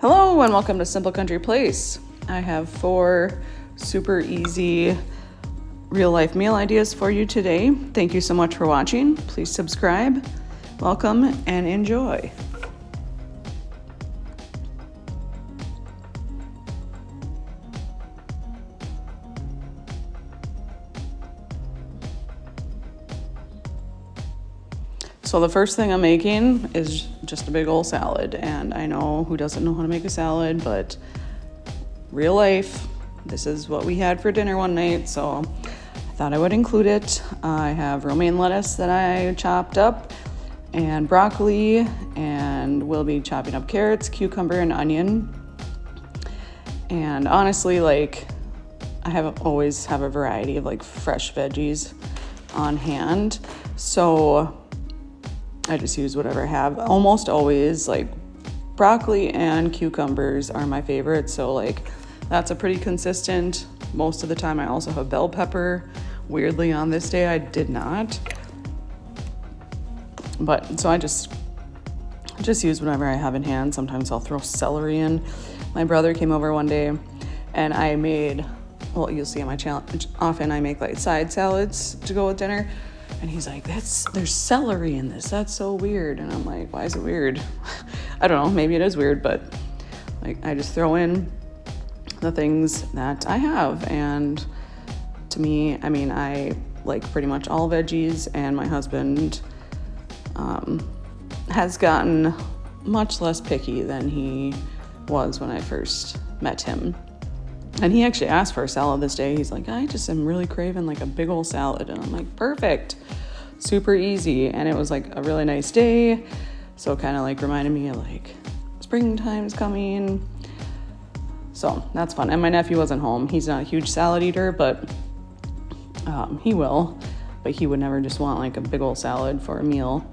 Hello and welcome to Simple Country Place. I have 4 super easy real life meal ideas for you today. Thank you so much for watching. Please subscribe, welcome, and enjoy. So the first thing I'm making is just a big old salad, and I know who doesn't know how to make a salad, but real life, this is what we had for dinner one night, so I thought I would include it. I have romaine lettuce that I chopped up, and broccoli, and we'll be chopping up carrots, cucumber, and onion. And honestly, I always have a variety of fresh veggies on hand, so I just use whatever I have. Almost always, broccoli and cucumbers are my favorite, so that's a pretty consistent. Most of the time I also have bell pepper. Weirdly, on this day I did not. But so I just use whatever I have in hand. Sometimes I'll throw celery in. My brother came over one day and I made, well, you'll see on my channel, often I make side salads to go with dinner. And he's like, there's celery in this. That's so weird. And I'm like, why is it weird? I don't know. Maybe it is weird, but I just throw in the things that I have. And to me, I like pretty much all veggies, and my husband has gotten much less picky than he was when I first met him. And he actually asked for a salad this day. He's like, I just am really craving a big old salad. And I'm like, perfect. Super easy. And it was a really nice day. So kind of reminded me of springtime's coming. So that's fun. And my nephew wasn't home. He's not a huge salad eater, but he will. But he would never just want a big old salad for a meal.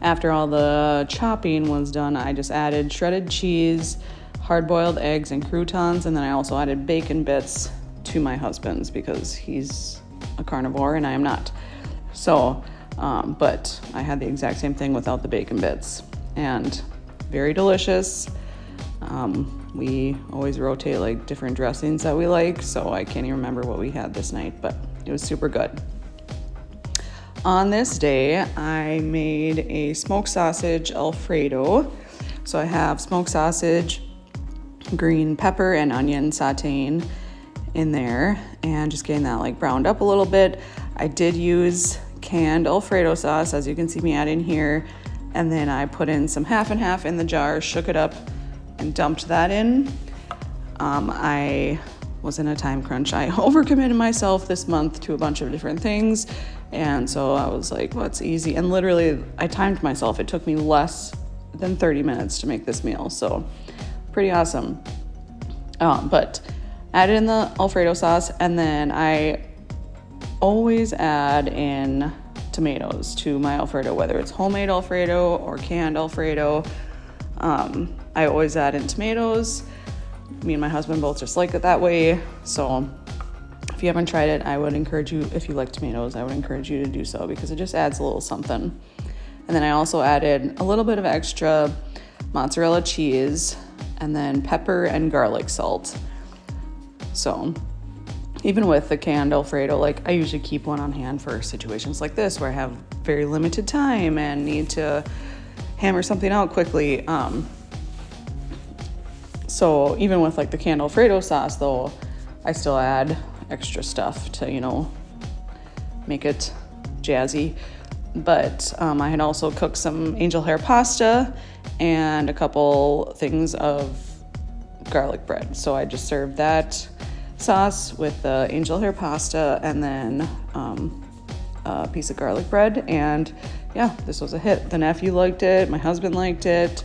After all the chopping was done, I just added shredded cheese, hard-boiled eggs, and croutons, and then I also added bacon bits to my husband's because he's a carnivore and I am not. So, but I had the exact same thing without the bacon bits, and very delicious. We always rotate different dressings that we like, so I can't even remember what we had this night, but it was super good. On this day, I made a smoked sausage Alfredo. So I have smoked sausage, green pepper, and onion sauteing in there, and just getting that browned up a little bit. I did use canned Alfredo sauce, as you can see me add in here, and then I put in some half and half in the jar, shook it up, and dumped that in. I was in a time crunch. I overcommitted myself this month to a bunch of different things. And so I was like, what's easy? And literally I timed myself. It took me less than 30 minutes to make this meal. So pretty awesome. But added in the Alfredo sauce, and then I always add in tomatoes to my Alfredo, whether it's homemade Alfredo or canned Alfredo. I always add in tomatoes. Me and my husband both just like it that way. So if you haven't tried it, I would encourage you, if you like tomatoes, I would encourage you to do so because it just adds a little something. And then I also added a little bit of extra mozzarella cheese, and then pepper and garlic salt. So even with the canned Alfredo, I usually keep one on hand for situations like this where I have very limited time and need to hammer something out quickly. So even with the canned Alfredo sauce though, I still add extra stuff to, make it jazzy. But I had also cooked some angel hair pasta and a couple things of garlic bread. So I just served that sauce with the angel hair pasta and then a piece of garlic bread. And yeah, this was a hit. The nephew liked it. My husband liked it.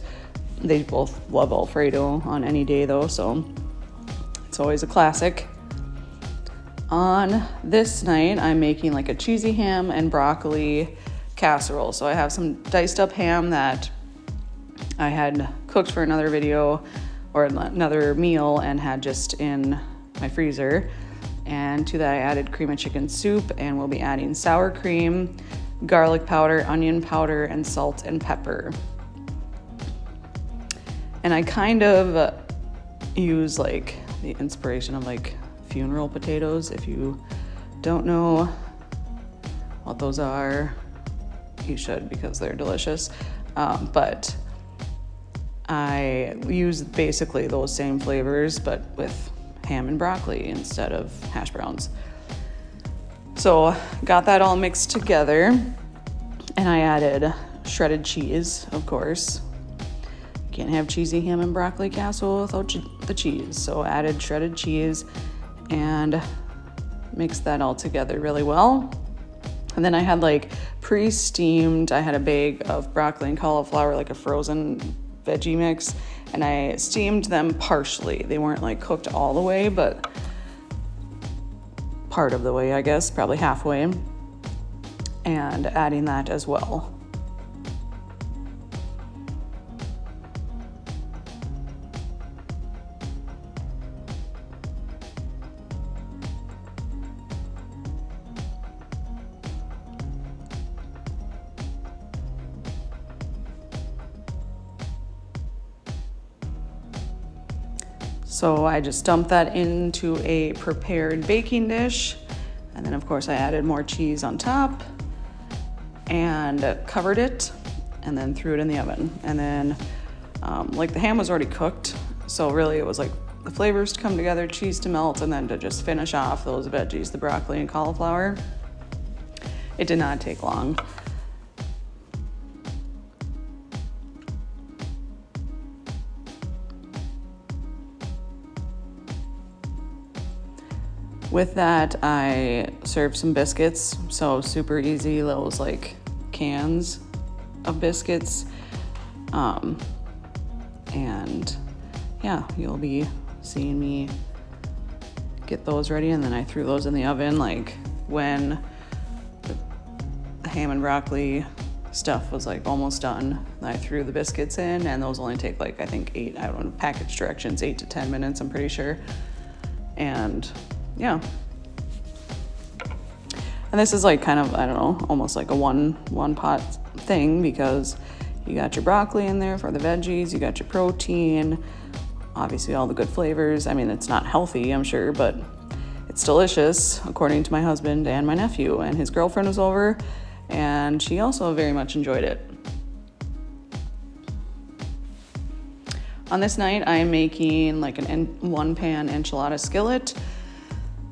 They both love Alfredo on any day though, so it's always a classic. On this night, I'm making a cheesy ham and broccoli casserole. So I have some diced up ham that I had cooked for another video or another meal and had just in my freezer. And to that I added cream of chicken soup, and we'll be adding sour cream, garlic powder, onion powder, and salt and pepper. And I kind of use like the inspiration of like funeral potatoes. If you don't know what those are, you should, because they're delicious. But I use basically those same flavors, but with ham and broccoli instead of hash browns. So got that all mixed together, and I added shredded cheese, of course. Can't have cheesy ham and broccoli casserole without the cheese. So added shredded cheese and mixed that all together really well. And then I had like pre-steamed, I had a bag of broccoli and cauliflower, like a frozen veggie mix, and I steamed them partially. They weren't like cooked all the way, but part of the way, I guess, probably halfway, and adding that as well. So I just dumped that into a prepared baking dish. And then of course I added more cheese on top and covered it, and then threw it in the oven. And then like the ham was already cooked, so really it was like the flavors to come together, cheese to melt, and then to just finish off those veggies, the broccoli and cauliflower. It did not take long. With that, I served some biscuits, so super easy, those like cans of biscuits. And yeah, you'll be seeing me get those ready, and then I threw those in the oven like when the ham and broccoli stuff was like almost done. I threw the biscuits in, and those only take like, I think 8, I don't know, package directions, 8 to 10 minutes, I'm pretty sure. And yeah. And this is like kind of, I don't know, almost like a one pot thing, because you got your broccoli in there for the veggies, you got your protein, obviously all the good flavors. I mean, it's not healthy, I'm sure, but it's delicious, according to my husband and my nephew. And his girlfriend was over, and she also very much enjoyed it. On this night, I'm making like an one-pan enchilada skillet.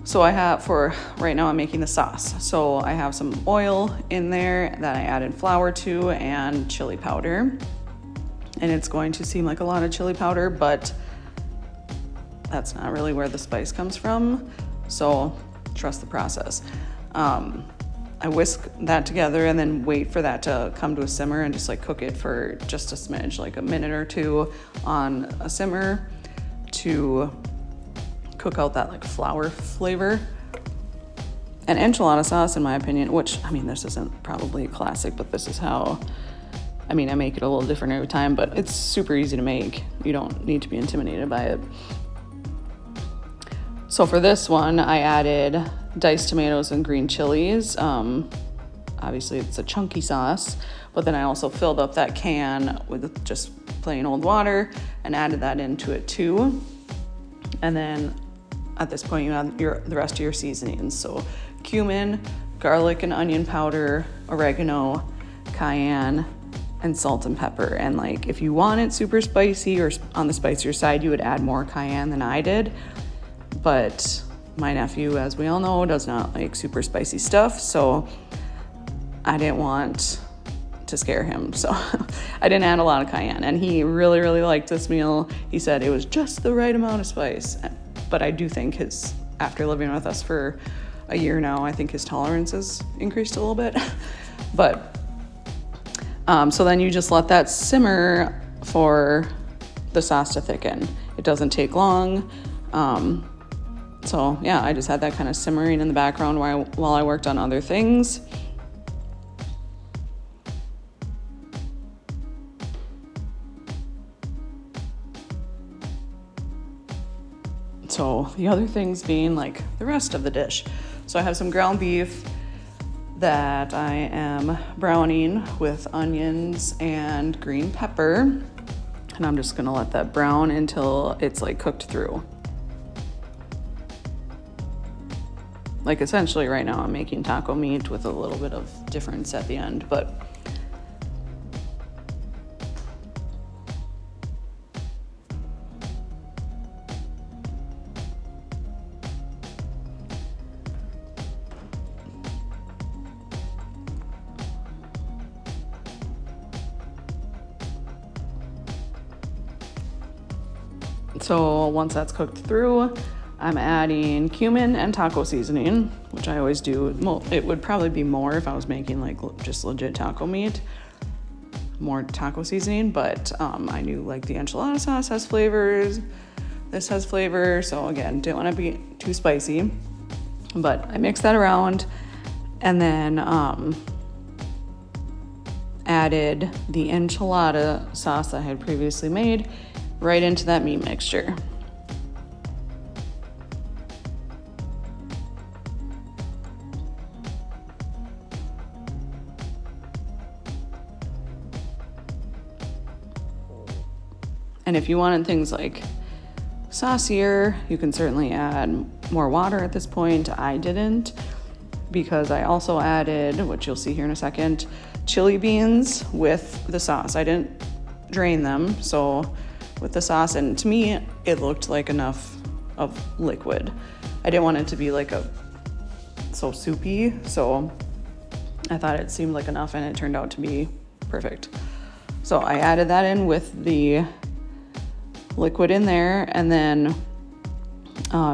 So I have, for right now, I'm making the sauce. So I have some oil in there that I added flour to and chili powder. And it's going to seem like a lot of chili powder, but that's not really where the spice comes from. So trust the process. I whisk that together and then wait for that to come to a simmer, and just like cook it for just a smidge, like a minute or two on a simmer, to cook out that like flour flavor. And enchilada sauce, in my opinion, which, I mean, this isn't probably a classic, but this is how, I mean, I make it a little different every time, but it's super easy to make. You don't need to be intimidated by it. So for this one, I added diced tomatoes and green chilies. Obviously it's a chunky sauce, but then I also filled up that can with just plain old water and added that into it too. And then at this point, you add the rest of your seasonings. So cumin, garlic and onion powder, oregano, cayenne, and salt and pepper. And like, if you want it super spicy or on the spicier side, you would add more cayenne than I did. But my nephew, as we all know, does not like super spicy stuff. So I didn't want to scare him. So I didn't add a lot of cayenne. And he really, really liked this meal. He said it was just the right amount of spice. But I do think after living with us for a year now, I think his tolerance has increased a little bit. But so then you just let that simmer for the sauce to thicken. It doesn't take long. So yeah, I just had that kind of simmering in the background while I worked on other things. So the other things being like the rest of the dish. So I have some ground beef that I am browning with onions and green pepper. And I'm just gonna let that brown until it's like cooked through. Like essentially right now I'm making taco meat with a little bit of difference at the end, but so once that's cooked through, I'm adding cumin and taco seasoning, which I always do. Well, it would probably be more if I was making like just legit taco meat, more taco seasoning, but I knew like the enchilada sauce has flavors, this has flavor, so again, didn't want to be too spicy, but I mixed that around and then added the enchilada sauce I had previously made right into that meat mixture. And if you wanted things like saucier, you can certainly add more water at this point. I didn't, because I also added, which you'll see here in a second, chili beans with the sauce. I didn't drain them, so with the sauce, and to me, it looked like enough of liquid. I didn't want it to be like so soupy, so I thought it seemed like enough, and it turned out to be perfect. So I added that in with the liquid in there, and then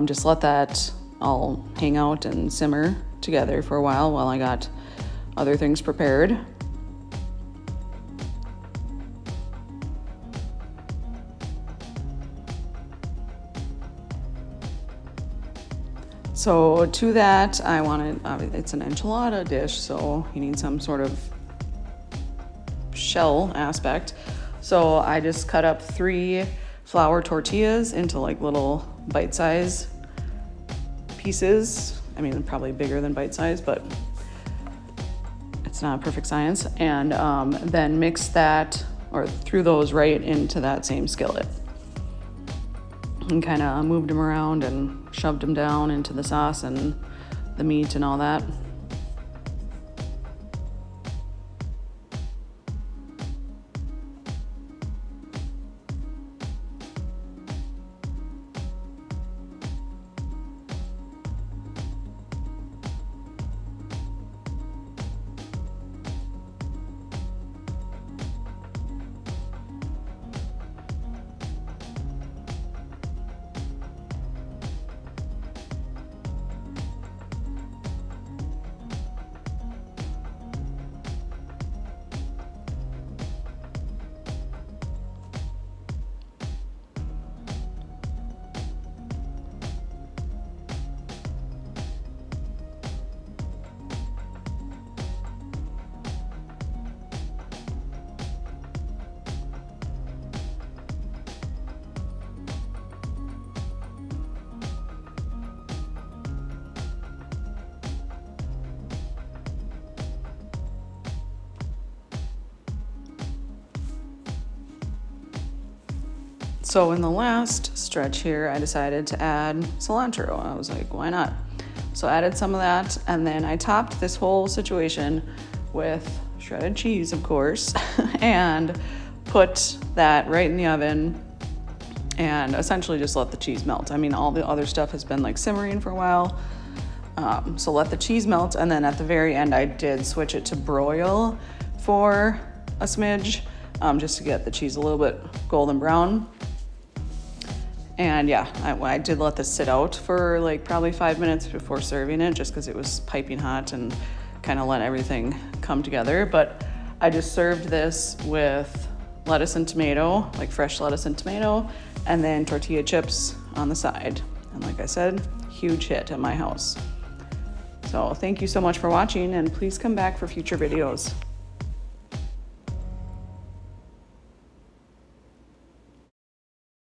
just let that all hang out and simmer together for a while I got other things prepared. So to that, I wanted, it's an enchilada dish, so you need some sort of shell aspect. So I just cut up 3 flour tortillas into like little bite-size pieces. I mean, probably bigger than bite-size, but it's not a perfect science. And then mix that, or threw those right into that same skillet. And kind of moved them around and shoved them down into the sauce and the meat and all that. So in the last stretch here, I decided to add cilantro. I was like, why not? So I added some of that, and then I topped this whole situation with shredded cheese, of course, and put that right in the oven and essentially just let the cheese melt. I mean, all the other stuff has been like simmering for a while. So let the cheese melt, and then at the very end, I did switch it to broil for a smidge, just to get the cheese a little bit golden brown. And yeah, I did let this sit out for like probably 5 minutes before serving it, just because it was piping hot and kind of let everything come together. But I just served this with lettuce and tomato, like fresh lettuce and tomato, and then tortilla chips on the side. And like I said, huge hit at my house. So thank you so much for watching, and please come back for future videos.